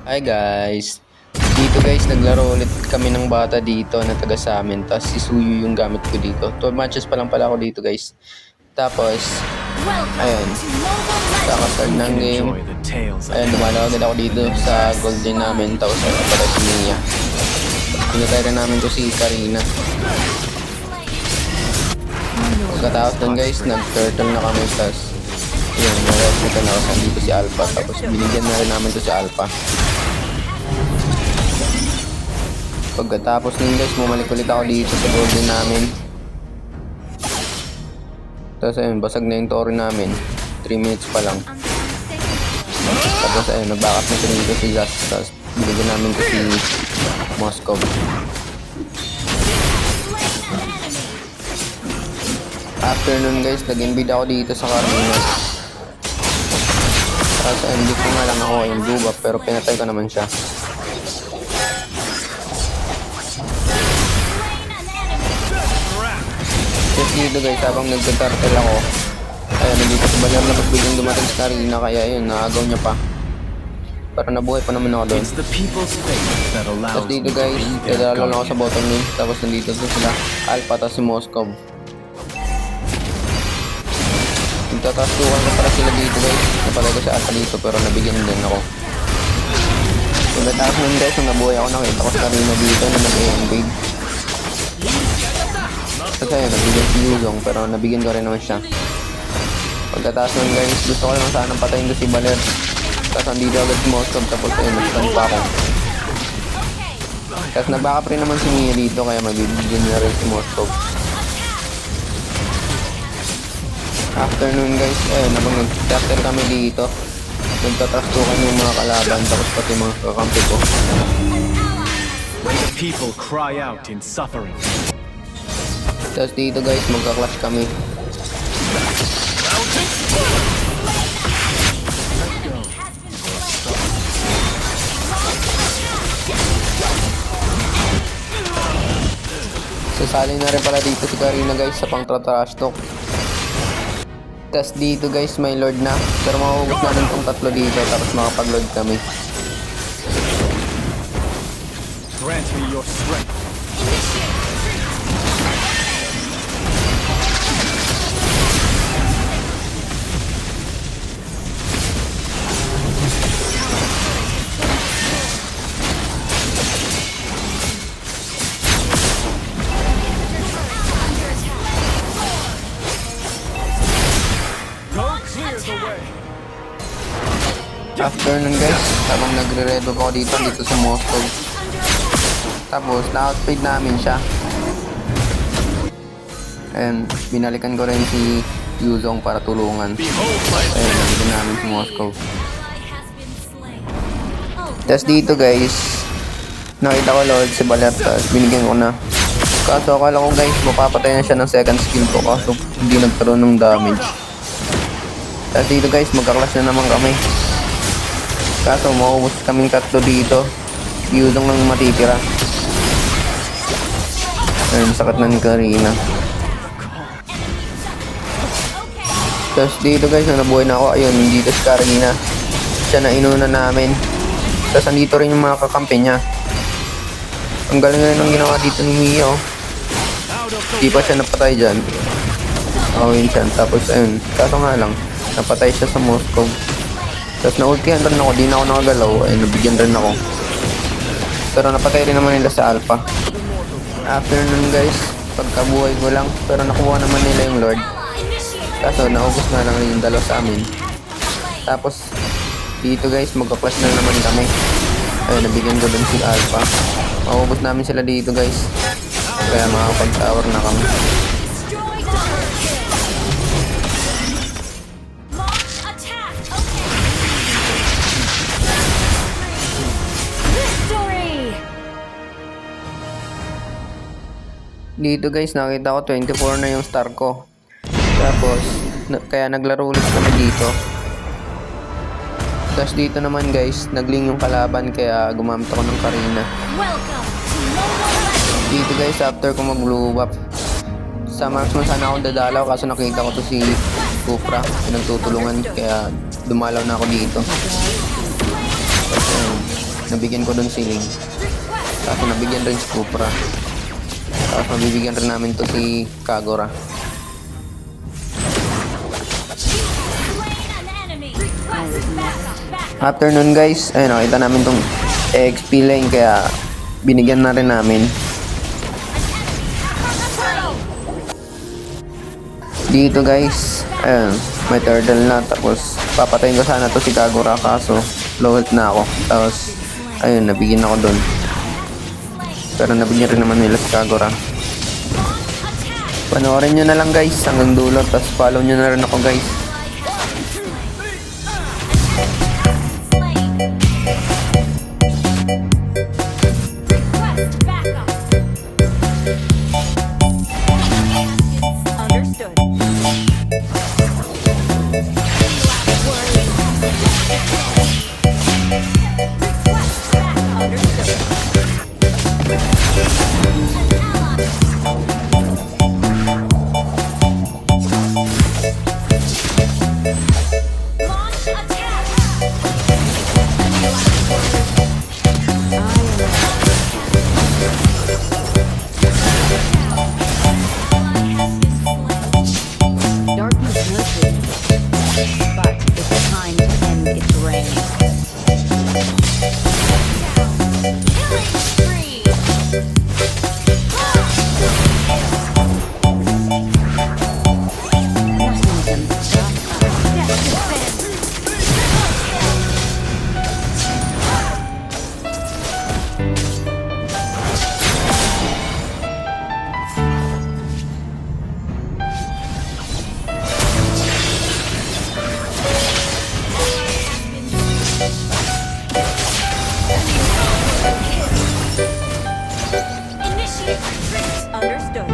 Hi guys! Dito guys, naglaro ulit kami ng bata dito na taga sa amin. Tapos si Suyu yung gamit ko dito. 12 matches pa lang pala ako dito guys. Tapos, ayun. Kakastart ng game. Ayun, dumalaw agad ako dito sa golden namin. Tapos ayun pala si Mia. Pinatay namin ko si Karina. Pagkatapos dun guys, nag-turtle na kami. Tapos, yun, narespitan ako sa dito si Alpha. Tapos binigyan na rin namin to si Alpha. Pagkatapos nun guys, bumalik ulit ako dito sa golden namin. Tapos ayun, basag na yung toro namin. 3 minutes pa lang. Tapos ayun, nag-backup na siya dito si Zaz. Tapos binigyan namin ko si Moscow. After nun guys, nag-invade ako dito sa Carmina. Tapos ayun, hindi ko nga lang ako yung blue buff, pero pinatay ko naman siya. Tapos dito guys, habang nagtatartel ako, ayun, nandito sa baler na biglang dumating si Karina, kaya ayun, naagaw niya pa. Pero nabuhay pa naman ako doon. Tapos dito guys, dadalo lang ako sa bottom lane. Tapos nandito sila, Alpha, tapos si Moscow. Nagtatastukan ko para sila dito guys. Napalay ko si Alpha dito, pero nabigyan din ako. Pagkatapos nun guys, nung nabuhay ako, nakita ko si Karina dito na nag-invade. Kasi ayun, nabigyan si Yuzong, pero nabigyan ko rin naman siya. Pagkatapos nun guys, gusto ko lang sanang patayin ko si Baler. Tapos andito agad si Moscow, tapos ayun, nag-stun pa ako. Tapos nabackup rin naman si Mia dito, kaya mabibigyan na rin si Moscow. After nun guys, ayun, habang nag-chapter kami dito, nagtatrastukan yung mga kalaban, tapos pati mga kakampi ko. When the people cry out in suffering. Tapos dito guys, magka-clash kami. Sasali na rin pala dito si Karina guys sa pang-trash talk. Tapos dito guys, may lord na. Pero mahugot natin tong tatlo dito, tapos makapag-lord kami. Grant me your strength. After nun guys, habang nagre-redo ako dito sa Moscow. Tapos na-outfit namin siya. And binalikan ko rin si Yuzong para tulungan. Ayun, nabigyan namin si Moscow. Tapos dito guys, nakita ko Lord si Baler, tapos binigyan ko na. Kaso akala ko guys, mapapatay na siya ng second skill ko, kaso hindi nagkaroon ng damage. Tapos dito guys, magka-clash na naman kami. Kaso maubos kaming tatlo dito. Yuzong lang matitira. Ayun, sakit na ni Karina. Tapos dito guys, nabuhay na ako. Ayun, dito si Karina. Siya na inuna namin. Tapos andito rin yung mga kakampi niya. Ang galing rin ang ginawa dito ni Mia. Di pa siya napatay dyan. Awin siya. Tapos ayun, kaso nga lang, napatay siya sa Moscow. Tapos na-ultihan rin ako, di na ako nakagalaw, ay nabigyan rin ako. Pero napatay rin naman nila sa Alpha. After nun guys, pagkabuhay ko lang, pero nakuha naman nila yung Lord. Kaso naubos na lang yung dalaw sa amin. Tapos dito guys, magka-clash na naman kami. Ay nabigyan ko dun si Alpha. Maubos namin sila dito guys. Kaya makapag-tower na kami. Dito guys, nakita ko 24 na yung star ko. Tapos, kaya naglaro ulit kami dito. Tapos dito naman guys, nagling yung kalaban, kaya gumamit ako ng Karina. Dito guys, after ko mag-blue buff, sa marksman sana ako dadalaw, kaso nakita ko to si Kufra, pinagtutulungan, kaya dumalaw na ako dito. Nabigyan ko dun si Ling. Tapos nabigyan rin si Cupra. Tapos mabibigyan rin namin to si Kagura. After nun guys, ayun, nakita namin tong XP lane kaya binigyan na rin namin. Dito guys, ayun, may turtle na. Tapos papatayin ko sana to si Kagura kaso low health na ako. Tapos ayun, nabigyan ako dun. Pero nabigyan rin naman nila si Kagura. Panoorin nyo na lang guys hanggang dulo. Tapos follow nyo na rin ako guys. Darkness lifted, but it's time to end its reign. Nothing can stop us. Understood.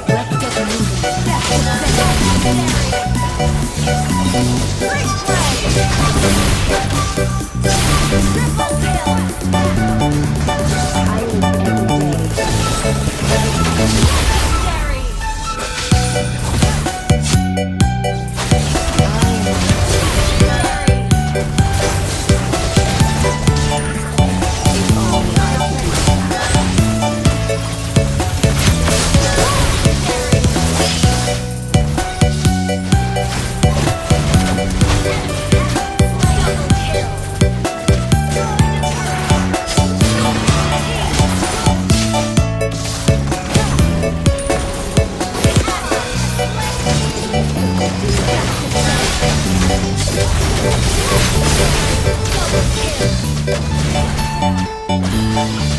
Let's get I live every day. If only I could. Double kill.